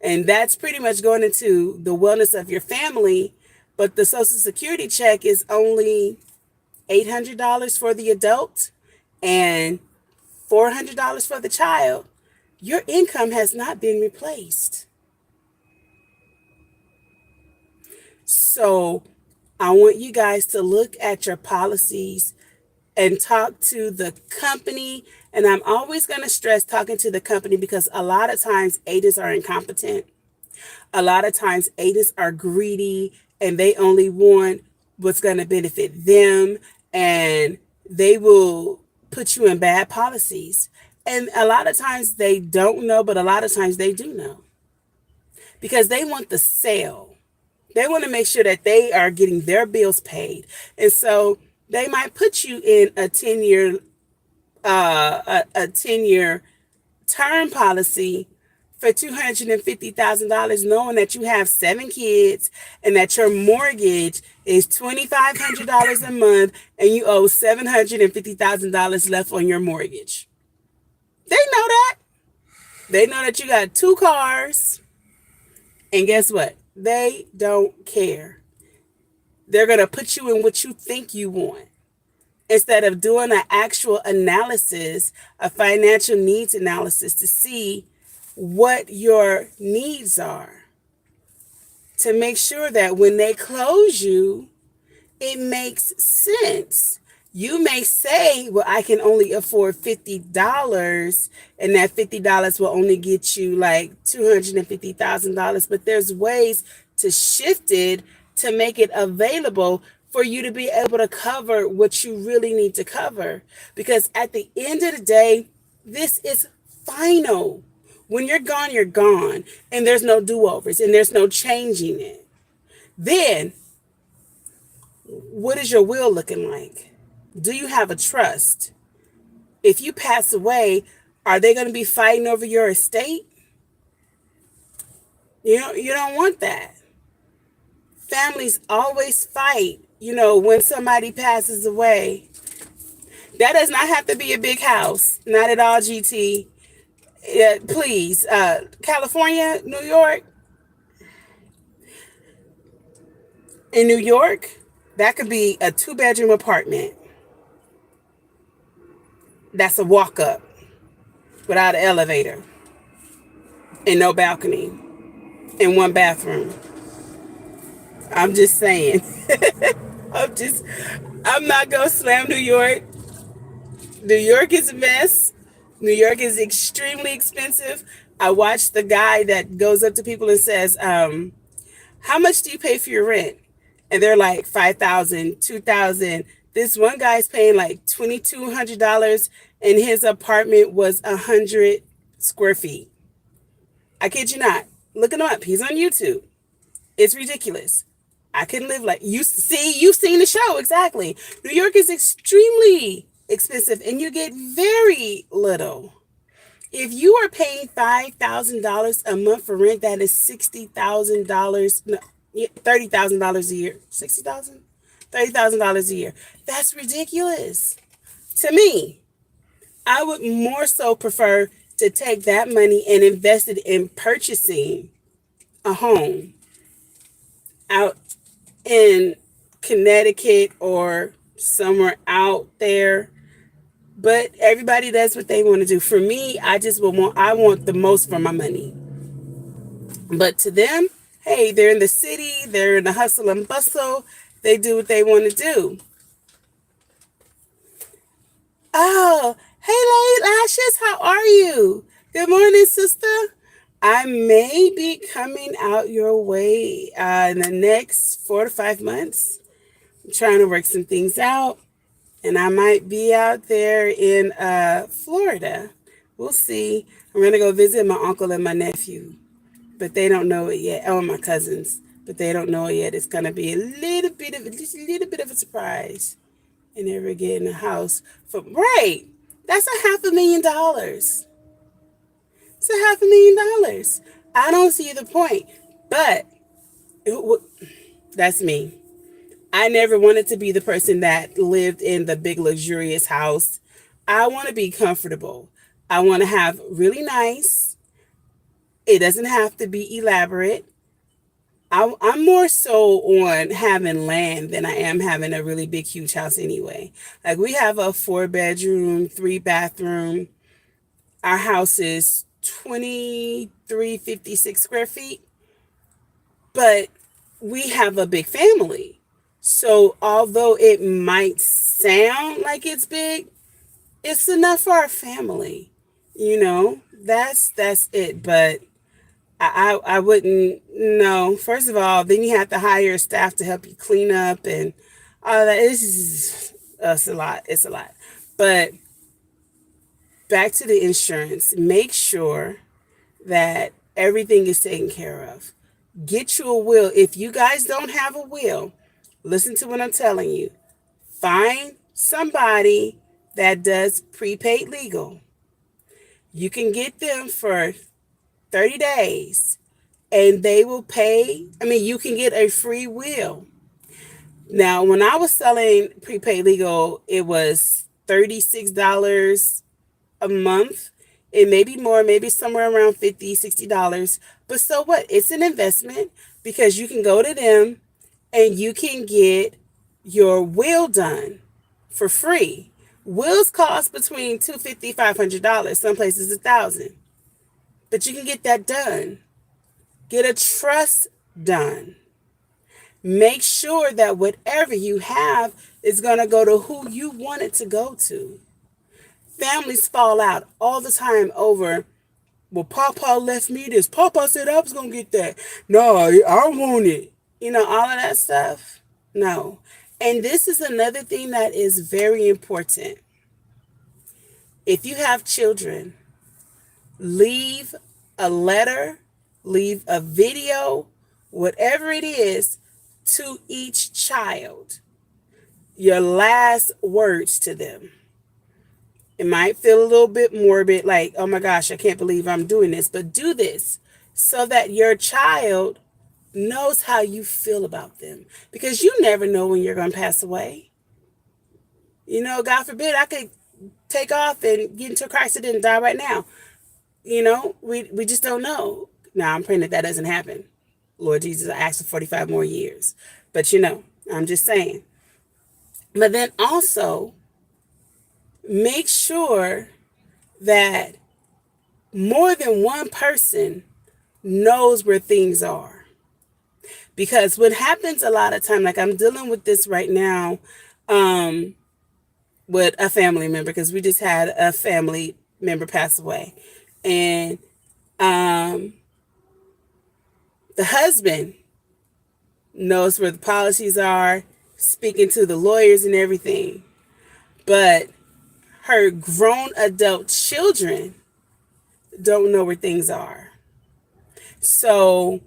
and that's pretty much going into the wellness of your family, but the Social Security check is only $800 for the adult and $400 for the child, your income has not been replaced. So I want you guys to look at your policies and talk to the company. And I'm always going to stress talking to the company because a lot of times agents are incompetent. A lot of times agents are greedy and they only want what's going to benefit them, and they will put you in bad policies. And a lot of times they don't know, but a lot of times they do know because they want the sale. They want to make sure that they are getting their bills paid. And so they might put you in a 10-year a 10-year term policy for $250,000, knowing that you have 7 kids and that your mortgage is $2,500 a month and you owe $750,000 left on your mortgage. They know that. They know that you got 2 cars. And guess what? They don't care. They're going to put you in what you think you want instead of doing an actual analysis, a financial needs analysis to see what your needs are, to make sure that when they close you, it makes sense. You may say, well, I can only afford $50, and that $50 will only get you like $250,000, but there's ways to shift it to make it available for you to be able to cover what you really need to cover. Because at the end of the day, this is final. When you're gone, and there's no do-overs, and there's no changing it. Then, what is your will looking like? Do you have a trust? If you pass away, are they going to be fighting over your estate? You don't want that. Families always fight, when somebody passes away. That does not have to be a big house. Not at all, GT. Please. California, New York. In New York, that could be a 2-bedroom apartment. That's a walk up without an elevator and no balcony and 1 bathroom. I'm just saying. I'm not going to slam New York. New York is a mess. New York is extremely expensive. I watched the guy that goes up to people and says, how much do you pay for your rent? And they're like $5,000, $2,000. This one guy's paying like $2,200 and his apartment was 100 square feet. I kid you not. Look him up. He's on YouTube. It's ridiculous. I couldn't live like you. See, you've seen the show. Exactly. New York is extremely expensive and you get very little. If you are paying $5,000 a month for rent, that is $60,000, no, $30,000 a year. $60,000? $30,000 a year. That's ridiculous. To me, I would more so prefer to take that money and invest it in purchasing a home out in Connecticut or somewhere out there. But everybody does what they want to do. For me, I want the most for my money. But to them, hey, they're in the city, they're in the hustle and bustle, they do what they want to do. Oh, hey, Lashes, how are you? Good morning, sister. I may be coming out your way in the next 4 to 5 months. I'm trying to work some things out. And I might be out there in Florida. We'll see. I'm going to go visit my uncle and my nephew, but they don't know it yet. Oh, my cousins, but they don't know it yet. It's going to be just a little bit of a surprise. And never getting a house for, right. That's $500,000. It's $500,000. I don't see the point, but it, that's me. I never wanted to be the person that lived in the big luxurious house. I want to be comfortable. I want to have really nice. It doesn't have to be elaborate. I'm more so on having land than I am having a really big, huge house anyway. Like we have a 4 bedroom, 3 bathroom. Our house is 2356 square feet, but we have a big family. So although it might sound like it's big, it's enough for our family. That's it. But I wouldn't no. First of all, then you have to hire staff to help you clean up and all that. It's a lot. It's a lot. But back to the insurance. Make sure that everything is taken care of. Get you a will. If you guys don't have a will, listen to what I'm telling you. Find somebody that does prepaid legal. You can get them for 30 days and they will pay. I mean, you can get a free will. Now, when I was selling prepaid legal, it was $36 a month. It may be more, maybe somewhere around $50, $60. But so what? It's an investment because you can go to them and you can get your will done for free. Wills cost between $250, $500. Some places $1,000. But you can get that done. Get a trust done. Make sure that whatever you have is going to go to who you want it to go to. Families fall out all the time over, well, Papa left me this. Papa said I was going to get that. No, I want it. All of that stuff. No. And this is another thing that is very important. If you have children, leave a letter, leave a video, whatever it is, to each child. Your last words to them. It might feel a little bit morbid, like, oh my gosh, I can't believe I'm doing this, but do this so that your child knows how you feel about them, because you never know when you're going to pass away. God forbid I could take off and get into a car accident and die right now. We just don't know. Now, I'm praying that doesn't happen. Lord Jesus, I ask for 45 more years. But I'm just saying. But then also, make sure that more than one person knows where things are. Because what happens a lot of time, like I'm dealing with this right now with a family member, because we just had a family member pass away. And the husband knows where the policies are, speaking to the lawyers and everything. But her grown adult children don't know where things are. So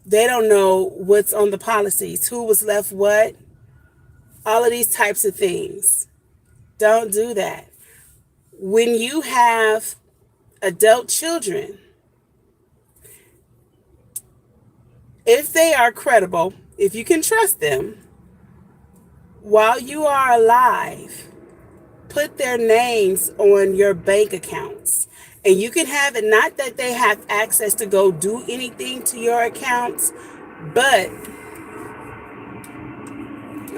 they don't know what's on the policies, who was left what, all of these types of things. Don't do that. When you have adult children, if they are credible, if you can trust them, while you are alive, put their names on your bank accounts. And you can have it, not that they have access to go do anything to your accounts, but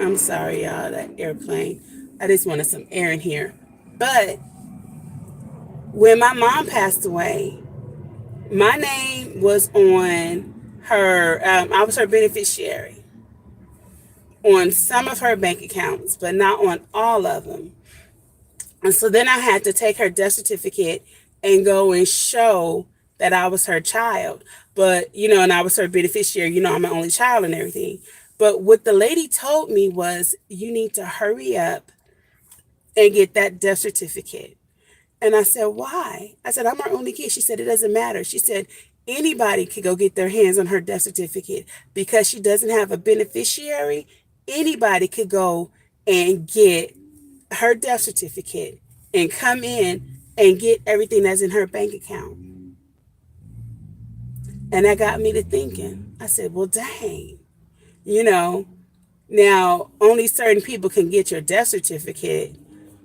I'm sorry, y'all, that airplane. I just wanted some air in here. But when my mom passed away, my name was on her, I was her beneficiary on some of her bank accounts, but not on all of them. And so then I had to take her death certificate and go and show that I was her child. But, and I was her beneficiary, I'm my only child and everything. But what the lady told me was, you need to hurry up and get that death certificate. And I said, why? I said, I'm our only kid. She said, it doesn't matter. She said, anybody could go get their hands on her death certificate because she doesn't have a beneficiary. Anybody could go and get her death certificate and come in and get everything that's in her bank account. And that got me to thinking. I said, well, dang, you know, now only certain people can get your death certificate.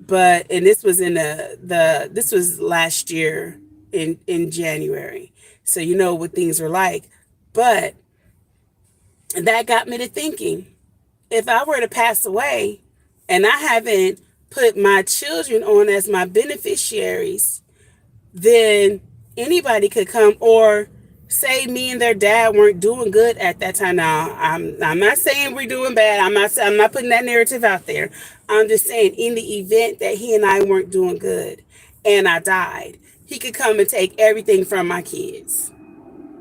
But, and this was in this was last year in January. So you know what things were like. But that got me to thinking, if I were to pass away and I haven't put my children on as my beneficiaries, then anybody could come, or say me and their dad weren't doing good at that time. Now, I'm not saying we're doing bad. I'm not putting that narrative out there. I'm just saying, in the event that he and I weren't doing good and I died, he could come and take everything from my kids.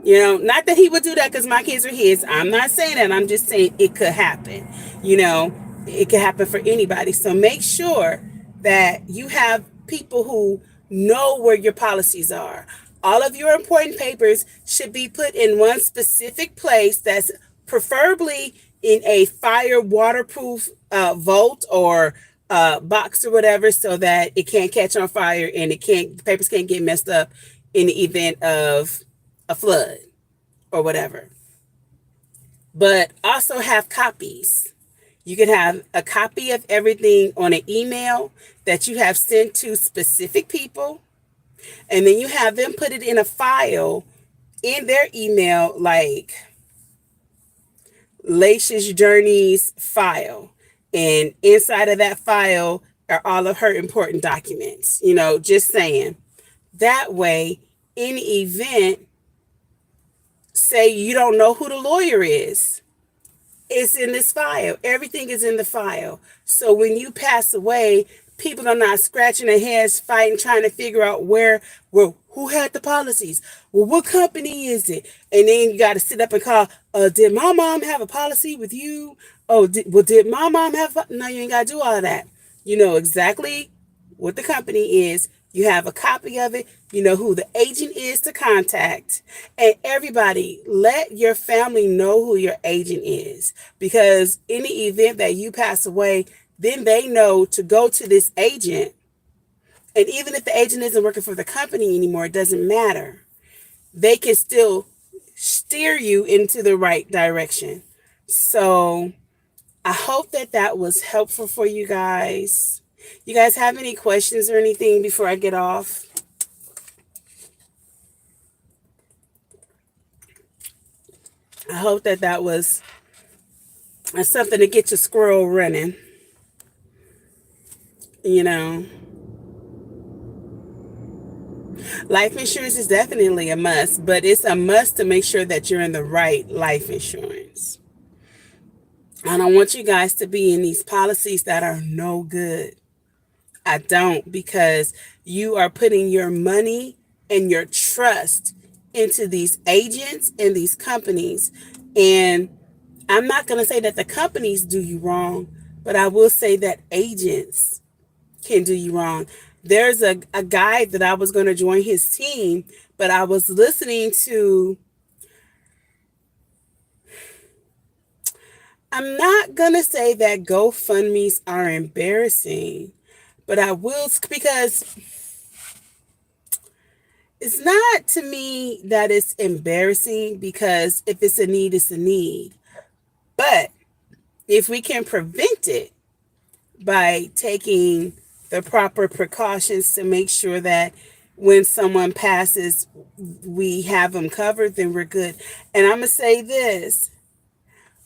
You know, not that he would do that because my kids are his. I'm not saying that. I'm just saying it could happen. You know, it could happen for anybody. So make sure that you have people who know where your policies are. All of your important papers should be put in one specific place that's preferably in a fire waterproof vault or box or whatever, so that it can't catch on fire and the papers can't get messed up in the event of a flood or whatever. But also have copies. You can have a copy of everything on an email that you have sent to specific people, and then you have them put it in a file in their email, like Laisha's Journeys file. And inside of that file are all of her important documents. You know, just saying. That way, in the event, say you don't know who the lawyer is, it's in this file. Everything is in the file. So when you pass away, people are not scratching their heads, fighting, trying to figure out who had the policies? Well, what company is it? And then you got to sit up and call, did my mom have a policy with you? Oh, did my mom have No, you ain't got to do all of that. You know exactly what the company is. You have a copy of it. You know who the agent is to contact. And everybody, let your family know who your agent is. Because in the event that you pass away, then they know to go to this agent. And even if the agent isn't working for the company anymore, it doesn't matter. They can still steer you into the right direction. So I hope that was helpful for you guys. You guys have any questions or anything before I get off? I hope that was something to get your squirrel running. You know, life insurance is definitely a must, but it's a must to make sure that you're in the right life insurance. I don't want you guys to be in these policies that are no good. I don't, because you are putting your money and your trust into these agents and these companies. And I'm not going to say that the companies do you wrong, but I will say that agents can do you wrong. There's a guy that I was going to join his team, but I was listening to, I'm not going to say that GoFundMe's are embarrassing, but I will, because it's not to me that it's embarrassing, because if it's a need, it's a need. But if we can prevent it by taking the proper precautions to make sure that when someone passes, we have them covered, then we're good. And I'm going to say this.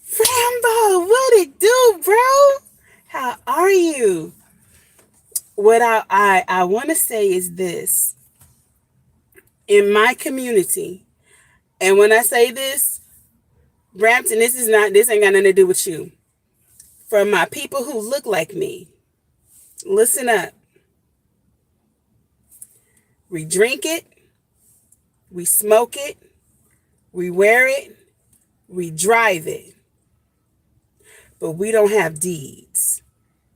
Rambo, what it do, bro? How are you? What I want to say is this. In my community, and when I say this, Brampton, this ain't got nothing to do with you. For my people who look like me, listen up. We drink it, we smoke it, we wear it, we drive it, but we don't have deeds.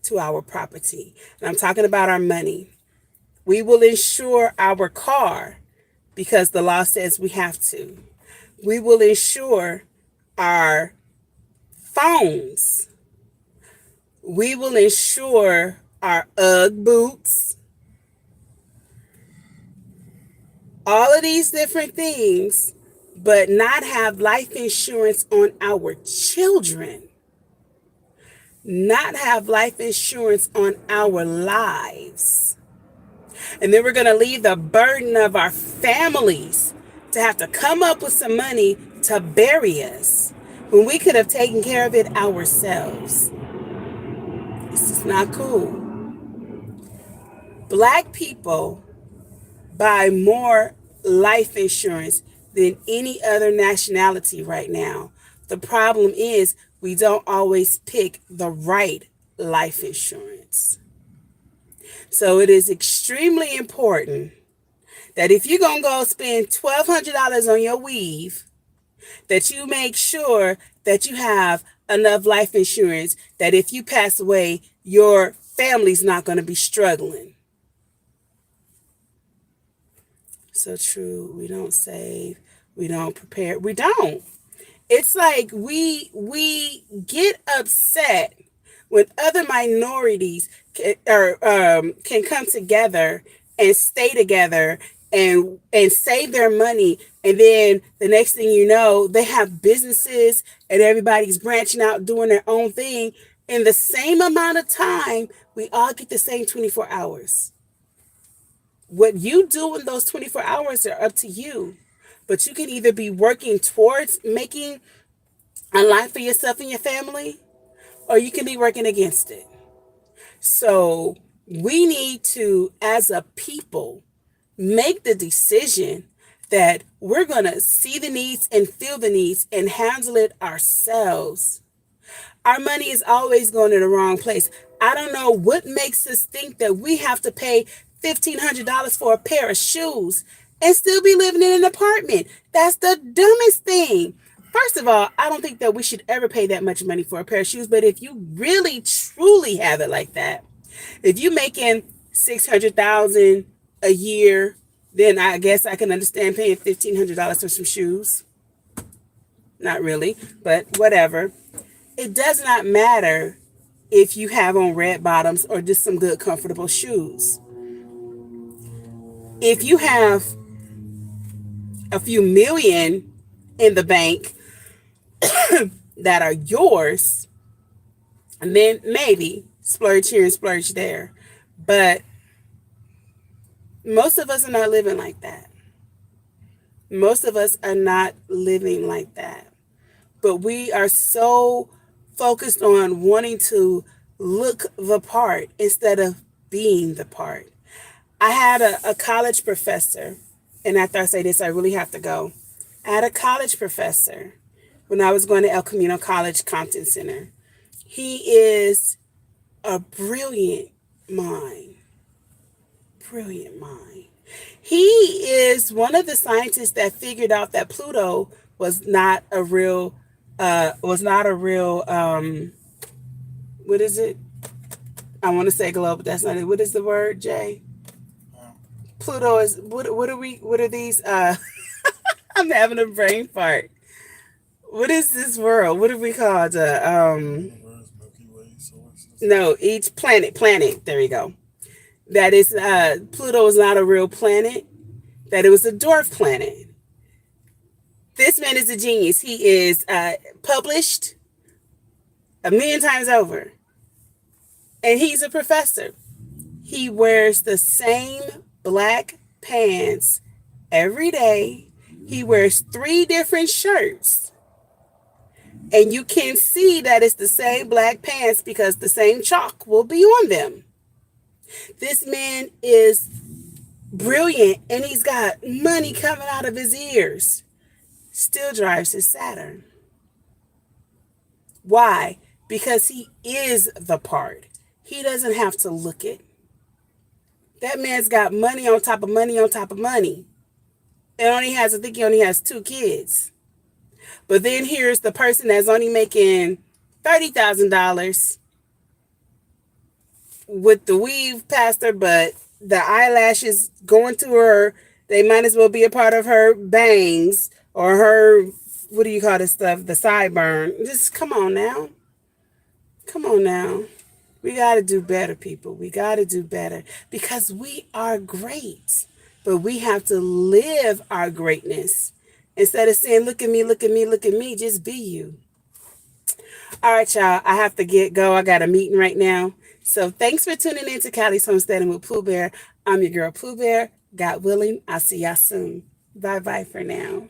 to our property. And I'm talking about our money. We will insure our car because the law says we have to. We will insure our phones. We will insure our UGG boots. All of these different things, but not have life insurance on our children. Not have life insurance on our lives. And then we're going to leave the burden of our families to have to come up with some money to bury us when we could have taken care of it ourselves. This is not cool. Black people buy more life insurance than any other nationality right now. The problem is we don't always pick the right life insurance. So it is extremely important that if you're going to go spend $1,200 on your weave, that you make sure that you have enough life insurance that if you pass away, your family's not going to be struggling. So true. We don't save. We don't prepare. We don't. It's like we get upset when other minorities can come together and stay together and save their money, and then the next thing you know, they have businesses and everybody's branching out doing their own thing. In the same amount of time, we all get the same 24 hours. What you do in those 24 hours are up to you, but you can either be working towards making a life for yourself and your family, or you can be working against it. So we need to, as a people, make the decision that we're going to see the needs and feel the needs and handle it ourselves. Our money is always going to the wrong place. I don't know what makes us think that we have to pay $1,500 for a pair of shoes and still be living in an apartment. That's the dumbest thing. First of all, I don't think that we should ever pay that much money for a pair of shoes. But if you really, truly have it like that, if you're making $600,000 a year, then I guess I can understand paying $1,500 for some shoes. Not really, but whatever. It does not matter if you have on red bottoms or just some good, comfortable shoes. If you have a few million in the bank that are yours, and then maybe splurge here and splurge there. But most of us are not living like that. Most of us are not living like that. But we are so focused on wanting to look the part instead of being the part. I had a college professor, and after I say this, I really have to go. I had a college professor when I was going to El Camino College Compton Center. He is a brilliant mind. Brilliant mind. He is one of the scientists that figured out that Pluto was not a real, what is it? I want to say globe, but that's not it. What is the word, Jay? Pluto is, what are these? I'm having a brain fart. What is this world? What do we call it? No, each planet, there you go. That is, Pluto is not a real planet, that it was a dwarf planet. This man is a genius. He is published 1,000,000 times over. And he's a professor. He wears the same black pants every day. He wears 3 different shirts. And you can see that it's the same black pants because the same chalk will be on them. This man is brilliant, and he's got money coming out of his ears. Still drives his Saturn. Why? Because he is the part. He doesn't have to look it. That man's got money on top of money on top of money. And I think he only has 2 kids. But then here's the person that's only making $30,000. with the weave past her, but the eyelashes going to her, they might as well be a part of her bangs or her, what do you call this stuff? The sideburn. Just come on now. Come on now. We got to do better, people. We got to do better because we are great, but we have to live our greatness. Instead of saying, look at me, look at me, look at me, just be you. All right, y'all. I have to go. I got a meeting right now. So thanks for tuning in to Callie's Homesteading with Pooh Bear. I'm your girl Pooh Bear. God willing, I'll see y'all soon. Bye bye for now.